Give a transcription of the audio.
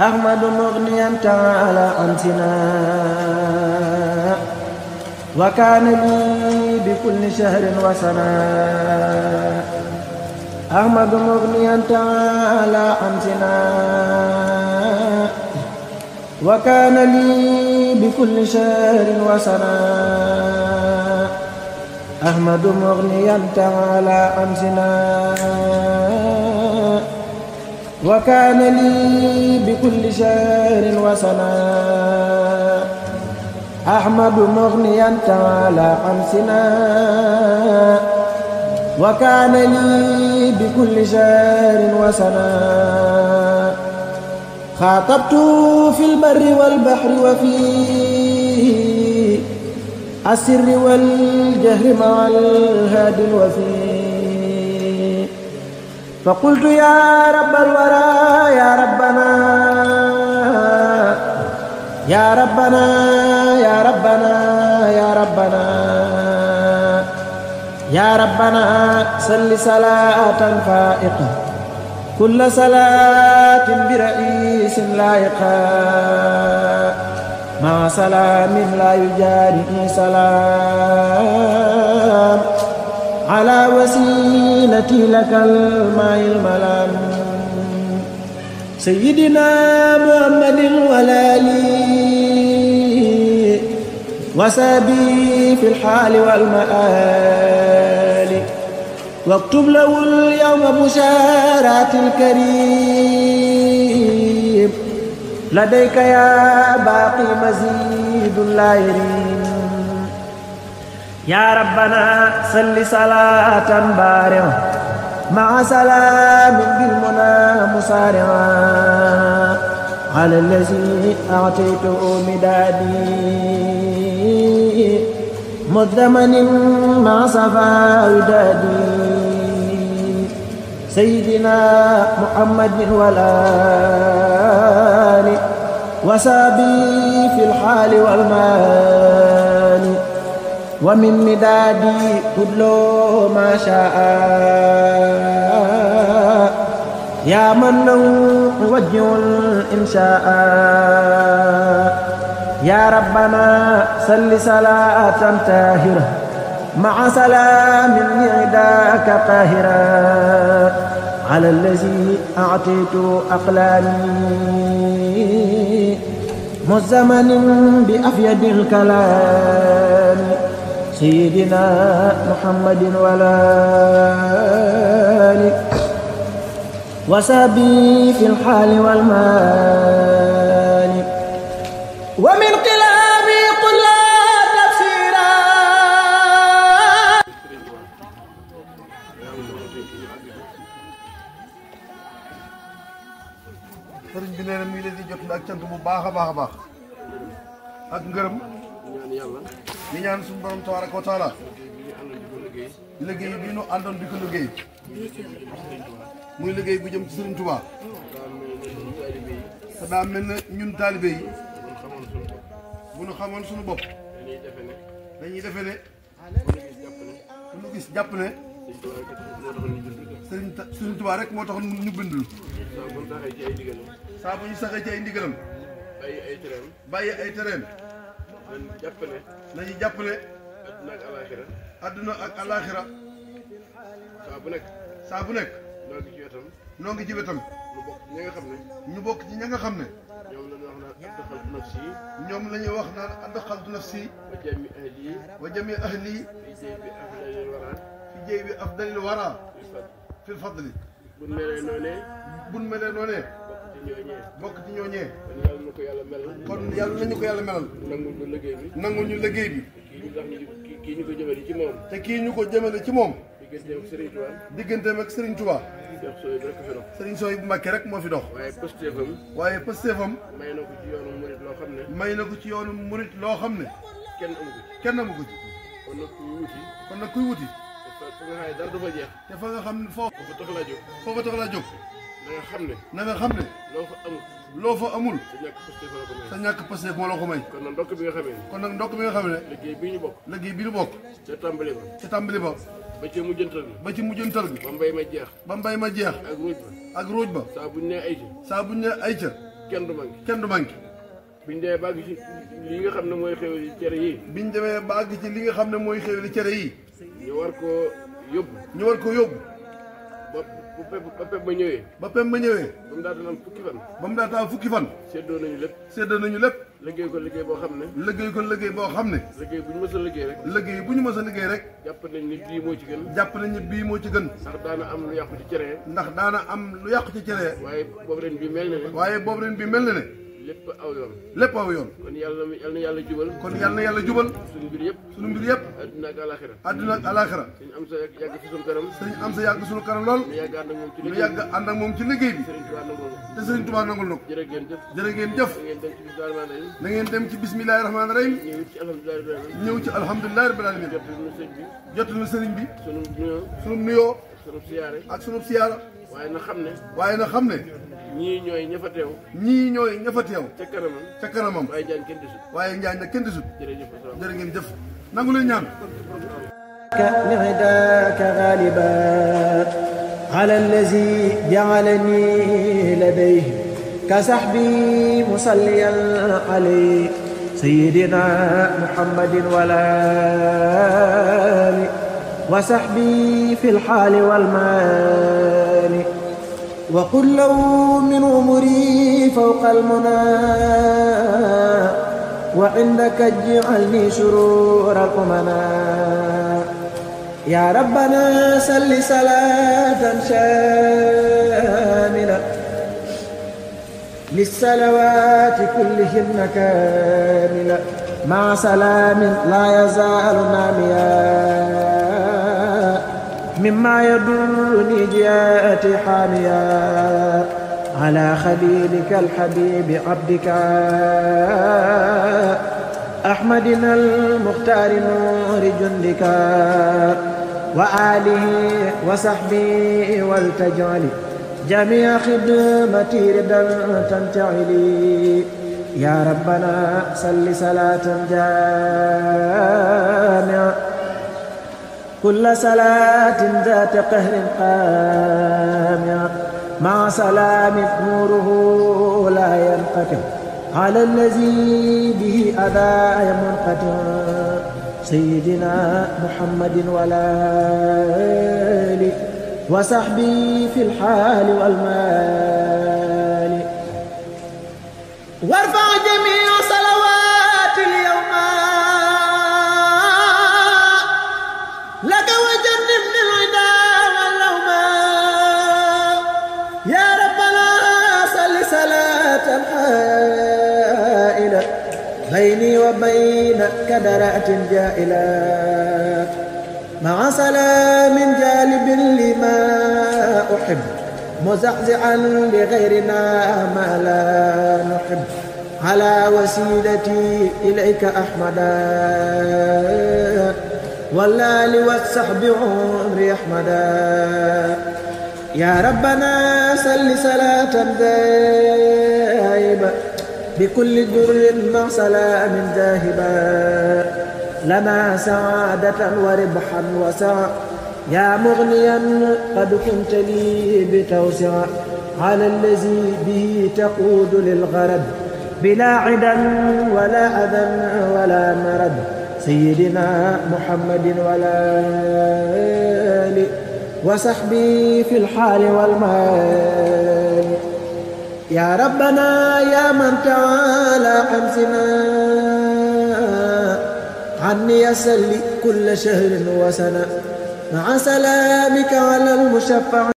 أحمد مغنيا تعالى عن سنا وكان لي بكل شهر وسنا أحمد مغنيا تعالى عن سنا وكان لي بكل شهر وسنا أحمد مغنيا تعالى عن سنا وكان لي بكل شهر وسنا أحمد مغنيا تعالى عن سنا وكان لي بكل شهر وسنا خاطبت في البر والبحر وفي السر والجهر مع الهادي الوفي فقلت يا رب الورى يا ربنا يا ربنا يا ربنا يا ربنا يا ربنا صل صلاة فائقة كل صلاة برئيس لائقة مع سلام لا يجاري سلام على وسيلتي لك الماء الملام سيدنا محمد والآل وسابي في الحال والمآل واكتب له اليوم بشارات الكريم لديك يا باقي مزيد لا يريم يا ربنا صل صلاة بارعة مع سلام بالمنى مسارعا على الذي أعطيته مدادي مذمن مع صفا ودادي سيدنا محمد والآل وسابي في الحال والمال ومن مدادي كل ما شاء يا من له وجه الإنشاء يا ربنا صل صلاة طاهرة مع سلام عداك قاهرة على الذي أعطيت أقلامي مزمن بأفيد الكلام سيدنا محمد والآل وسابي في الحال والمال ومن قلابي قل لا تفسيرا sëriñ bi nee na mi ngi leen di jot ak cant bu baax a baax a baax ak ngërëm di ñaan suñu borom tabaaraka wa taala liggéey bi ñu àndoon di ko liggéey muy liggéey bu jëm ci Sëriñ Tuubaa te daa mel ne ñun taalibe yi bu ñu xamoon suñu bopp dañuy defe ne ku ñu gis jàpp ne Sëriñ Tuubaa rek moo tax ñu bindul saa bu ñu saxee ci ay ndigalam bàyyi ay tereem nañu jàpp ne adduna ak alaaxira saa bu nekk noo ngi ci wetam ñu bokk ci ña nga xam ne ñoom la ñuy wax naan adxaltu nafsi wa jami ahli fi jéy bi afdalil wara fil fadli buñ melee noonee bokk ci ñooñee kon yàlla nañu ko yàlla melal nangu ñu liggéey bi kii ñu ko jëmale ci moom te kii ñu ko jëmale ci moom digganteem ak Serigne Touba digganteem ak Serigne Touba Serigne Sooy bu Mbàkke rek moo fi dox waaye pëstéefam may na ko ci yoonu murit loo xam ne may na ko ci yoonu murit loo xam ne kenn amu ko ci kon nag kuy wuti fa nga xam ne dara du fa jeex te fa nga xam ne foofu tax laa jóg foofa tax laa jóg na nga xam ne loo fa amul sa ñàkk pëstéef moo la ko may kon nag ndokk bi nga xamee kon nag ndokk bi nga xam ne liggéey bii ñu bokk ca tàmbali ba ba ci mujjantal bi ba ci ba mbay ma jeex ak ruuj ba saa buñ ne ay ca saa buñ ne ay ca kenn du manqué. kenn du manqué. biñ demee ba àgg ci li nga xam ne mooy xéwali cere yi. biñ demee ba àgg ci li nga xam ne mooy xéwali cere yi. ñu war koo yóbbu. ñu war ko yóbbu. ba pep ba ñëwee. ba pep ba ñëwee. ba mu daataan am fukki fan. ba mu daataan am fukki fan. séddoo nañu lépp. séddoo nañu lépp. liggéey ko liggéey boo xam ne. liggéey ko liggéey boo xam ne. liggéey bu ñu mës a liggéey rek. liggéey bu ñu mës a liggéey rek. jàpp nañ ni bii moo ci gën. jàpp nañ ni bii moo ci gën. ndax daana am lu yàqu ci cere. ndax daana am lu yàqu ci cere. waaye boobu ren bi mel na ne. waaye boobu ren bi mel na ne. lépp aw yoon. lépp aw yoon. kon yàlla na yàlla jubal. kon yàlla na yàlla jubal. suñu mbir yëpp. suñu mbir yëpp. adduna ak alaxira. adduna ak alaxira. suñu am sa yàgg ci suñu kanam. suñu am sa yàgg suñu kanam lool. ñu yàgg ànd ak moom ci ñu liggéey yàgg ànd ak moom ci liggéey bi. te Sëriñ Tuubaa nangul na ko. jërë ngeen jëf. jërë ngeen jëf. na ngeen dem ci bismillaahi rahmaani rahiim. na ngeen dem ci bismillaahi rahmaani rahim. ñëw ci alhamdulilah rabbil alamin. ñëw ci alhamdulilahi rabbil alamin. jotul nu sëñ bi. jotul sëriñ bi. sunu nuyoo. sunu nuyoo. sunu siyaare. ak sunu siyaara. waaye na xam ne. waaye na xam ne. ñii ñooy ña fa teew. ñii ñooy ña fa teew. ca kanamam. ca kanamam. waaye Njaañ kenn desut. waaye Njaañ nag kenn desut. jërëjëf. jërë ngeen jëf. nangu leen ñaan. لعداك غالبا على الذي جعلني لديه كسحبي مصليا عليه سيدنا محمد والآل وسحبي في الحال والمال وقل له من أمري فوق المنى وعندك اجعلني شروركم أنا يا ربنا صل صلاة شاملة للصلوات كلهن كاملة مع سلام لا يزال ناميا مما يدرني جهاتي حاميا على خليلك الحبيب عبدك أحمدنا المختار نور جندك وآله وصحبه والتجعل جميع خدمتي ردا تنتعلي يا ربنا صل صلاة جامعة كل صلاة ذات قهر قامعة مع سلام نوره لا ينقطع على الذي به أذى منقطع سيدنا محمد والآل وصحبه في الحال والمال وارفع جميع صلوات اليوم لك وجنبني العدا واللوم يا ربنا صل صلاة حائلة بيني وبين كدرات جائلة مع سلام جالب لما أحب مزعزعا لغيرنا ما لا نحب على وسيلتي إليك أحمدا والآل والصحب عمري أحمدا يا ربنا صل صلاة دائبة بكل در مع سلام ذاهبا لنا سعادة وربحا وسعة يا مغنيا قد كنت لي بتوسع على الذي به تقود للغرب بلا عدا ولا أذى ولا مرض سيدنا محمد والآل وصحبه في الحال والمال يا ربنا يا من تعالى حمسنا عني يسل كل شهر وسنة مع سلامك على المشفع